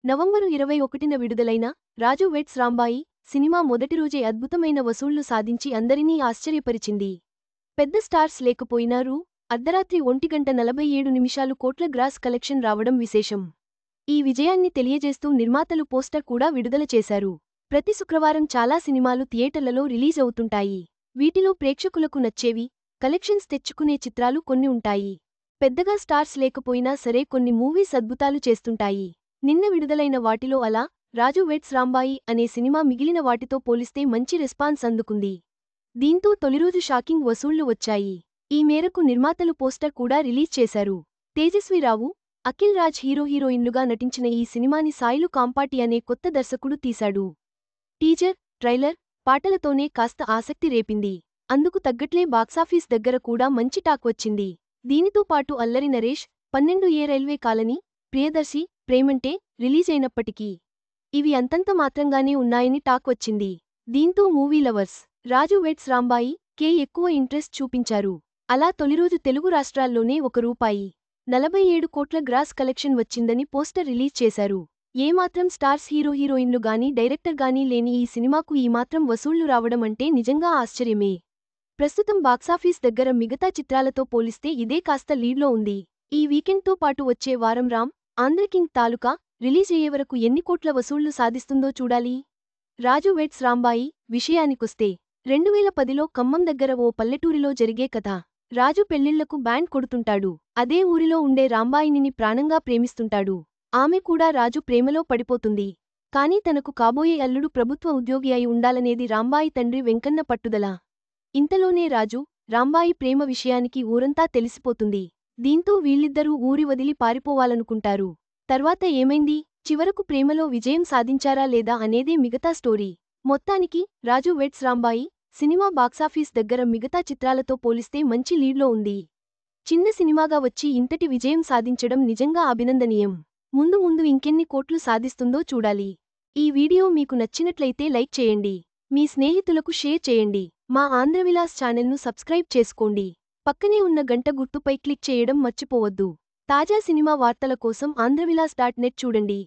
November 21న విడుదలైన రాజు weds Rambai cinema మొదటి రోజే అద్భుతమైన వసూళ్లు సాధించి అందరినీ ఆశ్చర్యపరిచింది. పెద్ద స్టార్స్ లేకపోయినా అర్ధరాత్రి 1:47 కోట్ల గ్రాస్ కలెక్షన్ రావడం విశేషం. ఈ విజయాన్ని తెలియజేస్తూ నిర్మాతలు పోస్టర్ కూడా విడుదల చేశారు. ప్రతి శుక్రవారం చాలా సినిమాలు థియేటర్లలో రిలీజ్ అవుతుంటాయి. వీటిలో ప్రేక్షకులకు నచ్చేవి, కలెక్షన్స్ తెచ్చుకునే చిత్రాలు కొన్ని ఉంటాయి. పెద్దగా స్టార్స్ లేకపోయినా సరే కొన్ని మూవీస్ అద్భుతాలు చేస్తుంటాయి. నిన్న విడుదలైన వాటిలో అలా రాజు వెడ్స్ రాంబాయి అనే సినిమా మిగిలిన వాటితో పోలిస్తే మంచి రెస్పాన్స్ అందుకుంది. దీంతో తొలిరోజు షాకింగ్ వసూళ్లు వచ్చాయి. ఈ మేరకు నిర్మాతలు పోస్టర్ కూడా రిలీజ్ చేశారు. తేజస్వి రావు, అఖిల్ రాజ్ హీరోయిన్లుగా నటించిన ఈ సినిమాని సాయిలు కాంపాటి అనే కొత్త దర్శకుడు తీశాడు. టీజర్, ట్రైలర్, పాటలతోనే కాస్త ఆసక్తి రేపింది. అందుకు తగ్గట్లే బాక్సాఫీస్ దగ్గర కూడా మంచి టాక్ వచ్చింది. దీనితో పాటు Allari Naresh, 12A railway colony, Priyadarshi, ప్రేమంటే రిలీజ్ అయినప్పటికీ ఇవి అంతంత మాత్రంగానే ఉన్నాయని టాక్ వచ్చింది. దీంతో మూవీ లవర్స్ రాజు వెడ్స్ రాంబాయి కే ఎక్కువ ఇంట్రెస్ట్ చూపించారు. అలా తొలిరోజు తెలుగు రాష్ట్రాల్లోనే ₹1.47 కోట్ల గ్రాస్ కలెక్షన్ వచ్చిందని పోస్టర్ రిలీజ్ చేశారు. ఏమాత్రం స్టార్స్ హీరోయిన్లు గానీ డైరెక్టర్ గానీ లేని ఈ సినిమాకు ఈ మాత్రం వసూళ్లు రావడం అంటే నిజంగా ఆశ్చర్యమే. ప్రస్తుతం బాక్సాఫీస్ దగ్గర మిగతా చిత్రాలతో పోలిస్తే ఇదే కాస్త లీడ్లో ఉంది. ఈ వీకెండ్తో పాటు వచ్చే వారం రామ్, ఆంధ్రకింగ్ తాలూకా రిలీజ్ అయ్యేవరకు ఎన్ని కోట్ల వసూళ్లు సాధిస్తుందో చూడాలి. రాజు వెడ్స్ రాంబాయి విషయానికొస్తే 2010లో ఖమ్మం దగ్గర ఓ పల్లెటూరిలో జరిగే కథ. రాజు పెళ్లిళ్లకు బ్యాండ్ కొడుతుంటాడు. అదే ఊరిలో ఉండే రాంబాయిని ప్రాణంగా ప్రేమిస్తుంటాడు. ఆమె కూడా రాజు ప్రేమలో పడిపోతుంది. కానీ తనకు కాబోయే అల్లుడు ప్రభుత్వ ఉద్యోగి అయి ఉండాలనేది రాంబాయి తండ్రి వెంకన్న పట్టుదల. ఇంతలోనే రాజు, రాంబాయి ప్రేమ విషయానికి ఊరంతా తెలిసిపోతుంది. దీంతో వీళ్ళిద్దరూ ఊరి వదిలి పారిపోవాలనుకుంటారు. తర్వాత ఏమైంది? చివరకు ప్రేమలో విజయం సాధించారా లేదా అనేదే మిగతా స్టోరీ. మొత్తానికి రాజు వెడ్స్ రాంబాయి సినిమా బాక్సాఫీస్ దగ్గర మిగతా చిత్రాలతో పోలిస్తే మంచి లీడ్లో ఉంది. చిన్న సినిమాగా వచ్చి ఇంతటి విజయం సాధించడం నిజంగా అభినందనీయం. ముందు ఇంకెన్ని కోట్లు సాధిస్తుందో చూడాలి. ఈ వీడియో మీకు నచ్చినట్లయితే లైక్ చేయండి. మీ స్నేహితులకు షేర్ చేయండి. మా ఆంధ్రవిలాస్ ఛానల్ను సబ్స్క్రైబ్ చేసుకోండి. పక్కనే ఉన్న గంట గుర్తుపై క్లిక్ చేయడం మర్చిపోవద్దు. తాజా సినిమా వార్తల కోసం ఆంధ్రవిలాస్.net చూడండి.